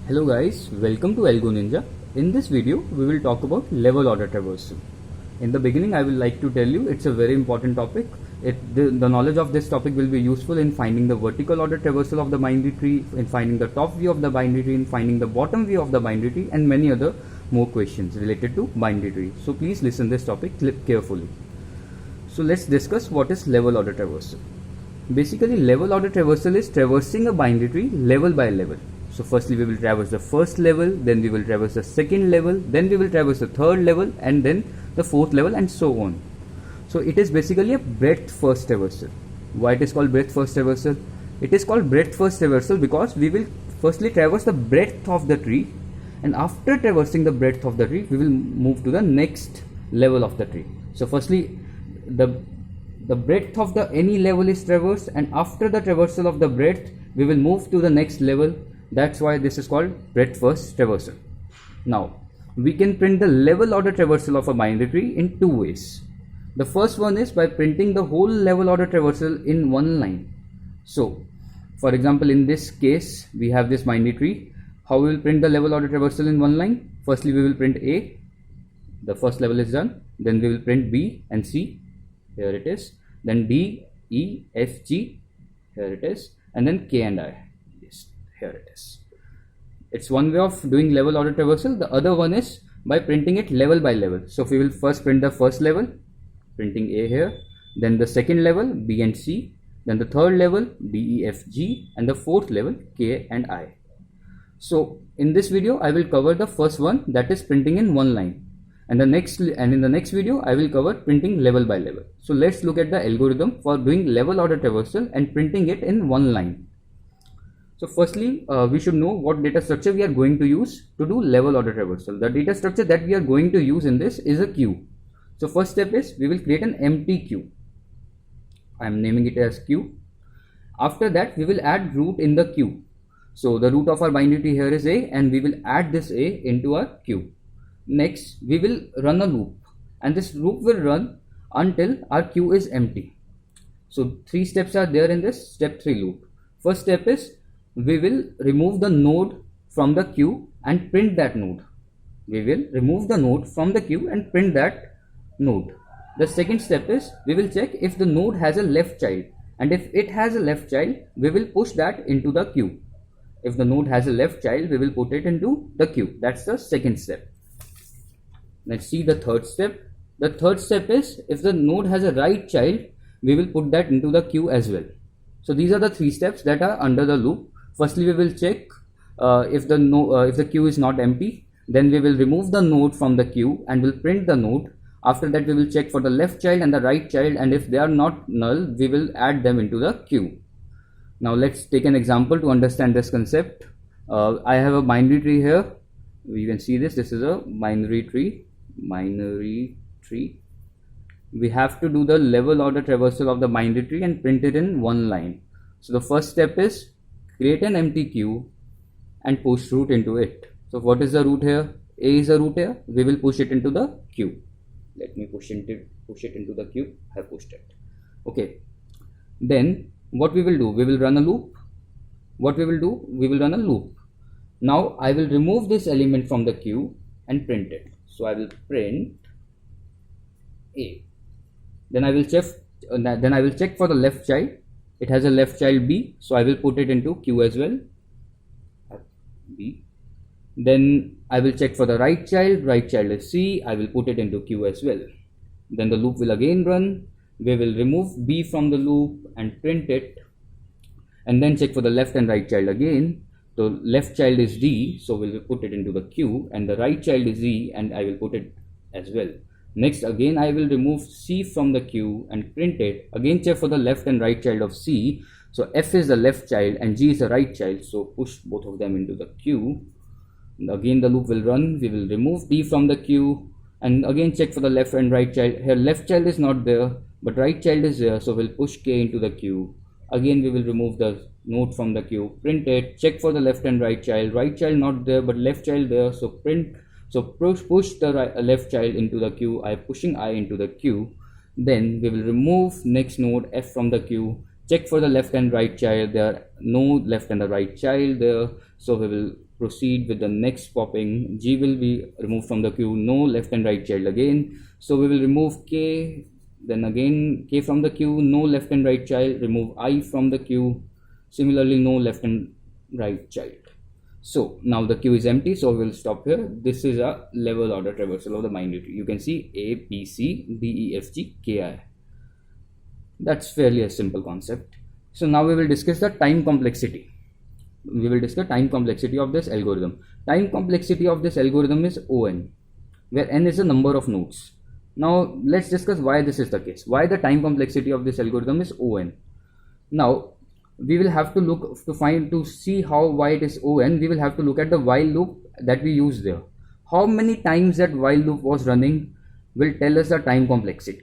Hello guys, welcome to Algo Ninja. In this video, we will talk about level order traversal. In the beginning, I will like to tell you it's a very important topic. The knowledge of this topic will be useful in finding the vertical order traversal of the binary tree, in finding the top view of the binary tree, in finding the bottom view of the binary tree, and many other more questions related to binary tree. So please listen this topic carefully. So let's discuss what is level order traversal. Basically, level order traversal is traversing a binary tree level by level. So firstly we will traverse the first level, then we will traverse the second level, then we will traverse the third level, and then the fourth level, and so on. So it is basically a breadth first traversal. Why it is called breadth first traversal? It is called breadth first traversal because we will firstly traverse the breadth of the tree, and after traversing the breadth of the tree we will move to the next level of the tree. So firstly the breadth of the any level is traversed, and after the traversal of the breadth we will move to the next level. That's why this is called breadth first traversal. Now we can print the level order traversal of a binary tree in two ways. The first one is by printing the whole level order traversal in one line. So for example, in this case we have this binary tree. How we will print the level order traversal in one line? Firstly we will print A, the first level is done. Then we will print B and C, here it is. Then D, E, F, G, here it is. And then K and I, yes, here it is. It's one way of doing level order traversal. The other one is by printing it level by level. So if we will first print the first level, printing A here, then the second level B and C, then the third level D, E, F, G, and the fourth level K and I. So in this video I will cover the first one, that is printing in one line, and in the next video I will cover printing level by level. So let's look at the algorithm for doing level order traversal and printing it in one line. So firstly we should know what data structure we are going to use to do level order traversal. The data structure that we are going to use in this is a queue. So first step is we will create an empty queue. I am naming it as queue. After that we will add root in the queue. So the root of our binary tree here is A, and we will add this A into our queue. Next we will run a loop, and this loop will run until our queue is empty. So three steps are there in this step 3 loop. First step is we will remove the node from the queue and print that node. We will remove the node from the queue and print that node. The second step is we will check if the node has a left child, and if it has a left child we will push that into the queue. If the node has a left child we will put it into the queue. That's the second step. Let's see the third step. The third step is if the node has a right child we will put that into the queue as well. So these are the three steps that are under the loop. Firstly we will check if the queue is not empty, then we will remove the node from the queue and will print the node. After that we will check for the left child and the right child, and if they are not null we will add them into the queue. Now let's take an example to understand this concept. I have a binary tree here. You can see this is a binary tree. We have to do the level order traversal of the binary tree and print it in one line. So the first step is create an empty queue and push root into it. So what is the root here? A is a root here. We will push it into the queue. Let me push it into the queue. I have pushed it. Okay. Then what we will do? We will run a loop. What we will do? We will run a loop. Now I will remove this element from the queue and print it. So I will print A. Then I will check for the left child. It has a left child B, so I will put it into queue as well. B. Then I will check for the right child. Right child is C. I will put it into queue as well. Then the loop will again run. We will remove B from the loop and print it, and then check for the left and right child again. The left child is D, so we will put it into the queue, and the right child is E, and I will put it as well. Next again I will remove C from the queue and print it. Again check for the left and right child of C. So F is the left child and G is the right child, so push both of them into the queue. And again the loop will run. We will remove D from the queue and again check for the left and right child. Here left child is not there, but right child is there, so we'll push K into the queue. Again we will remove the node from the queue, print it, check for the left and right child not there but left child there, so print. So push the left child into the queue. I am pushing I into the queue. Then we will remove next node F from the queue, check for the left and right child. There are no left and the right child there, So we will proceed with the next popping. G will be removed from the queue, no left and right child again. So we will remove K, then again K from the queue, no left and right child, remove I from the queue, similarly no left and right child. So now the queue is empty, so we will stop here. This is a level order traversal of the binary tree. You can see A, B, C, D, E, F, G, K, I. That's fairly a simple concept. So now we will discuss the time complexity. We will discuss time complexity of this algorithm. Time complexity of this algorithm is O(n), where n is the number of nodes. Now let's discuss why this is the case. Why the time complexity of this algorithm is O(n). Now we will have to look to see why it is O(n). We will have to look at the while loop that we use there. How many times that while loop was running will tell us the time complexity.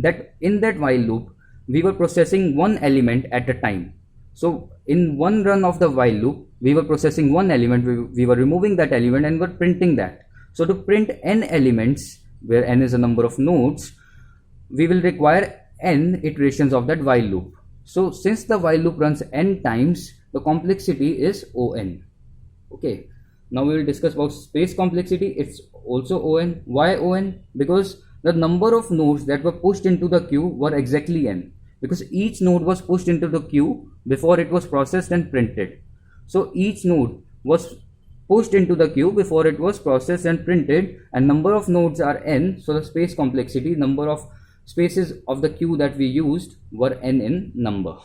That in that while loop we were processing one element at a time. So in one run of the while loop we were processing one element, we were removing that element and were printing that. So to print n elements, where n is a number of nodes, we will require n iterations of that while loop. So since the while loop runs n times, the complexity is O(n). Okay, now we will discuss about space complexity. It's also O(n). Why O(n)? Because the number of nodes that were pushed into the queue were exactly n, because each node was pushed into the queue before it was processed and printed. So each node was pushed into the queue before it was processed and printed, and number of nodes are n, so the space complexity, number of spaces of the queue that we used were n in number.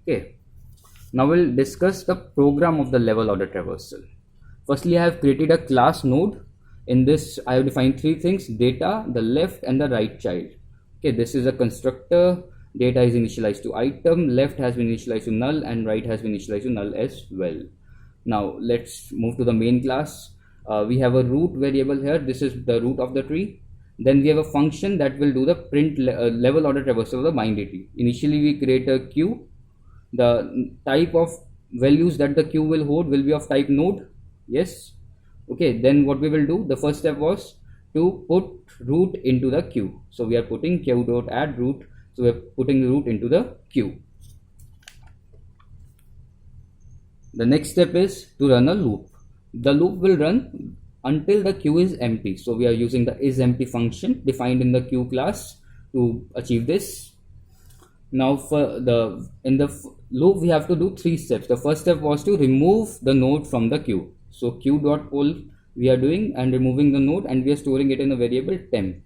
Okay, now we'll discuss the program of the level order traversal. Firstly, I have created a class node. In this I have defined three things: data, the left and the right child. Okay, this is a constructor. Data is initialized to item, left has been initialized to null, and right has been initialized to null as well. Now let's move to the main class. We have a root variable here. This is the root of the tree. Then we have a function that will do the print level order traversal of the binary tree. Initially we create a queue. The type of values that the queue will hold will be of type node. Yes. Okay, then what we will do, the first step was to put root into the queue. So we are putting queue.add root. So we are putting the root into the queue. The next step is to run a loop. The loop will run until the queue is empty. So we are using the isEmpty function defined in the queue class to achieve this. Now in the loop we have to do three steps. The first step was to remove the node from the queue. So queue.pull we are doing and removing the node, and we are storing it in a variable temp.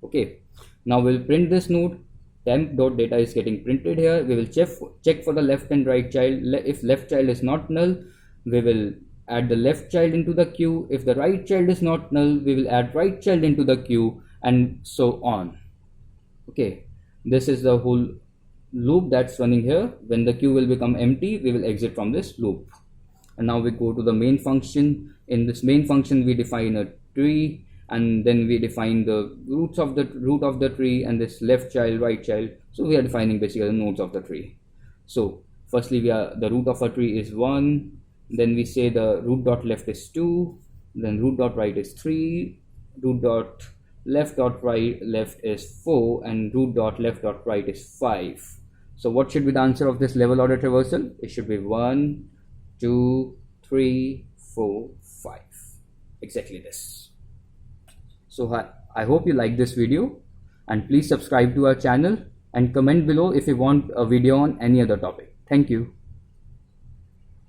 Okay, now we'll print this node. Temp.data is getting printed here. We will check for the left and right child. If left child is not null, we will add the left child into the queue. If the right child is not null, we will add right child into the queue, and so on. Okay, this is the whole loop that's running here. When the queue will become empty, we will exit from this loop. And now we go to the main function. In this main function we define a tree, and then we define the root of the tree and this left child, right child. So we are defining basically the nodes of the tree. So firstly the root of a tree is 1, then we say the root dot left is 2, then root dot right is 3, root dot left is 4, and root dot left dot right is 5. So what should be the answer of this level order traversal? It should be 1, 2, 3, 4, 5. Exactly this. So I hope you like this video, and please subscribe to our channel and comment below if you want a video on any other topic. Thank you.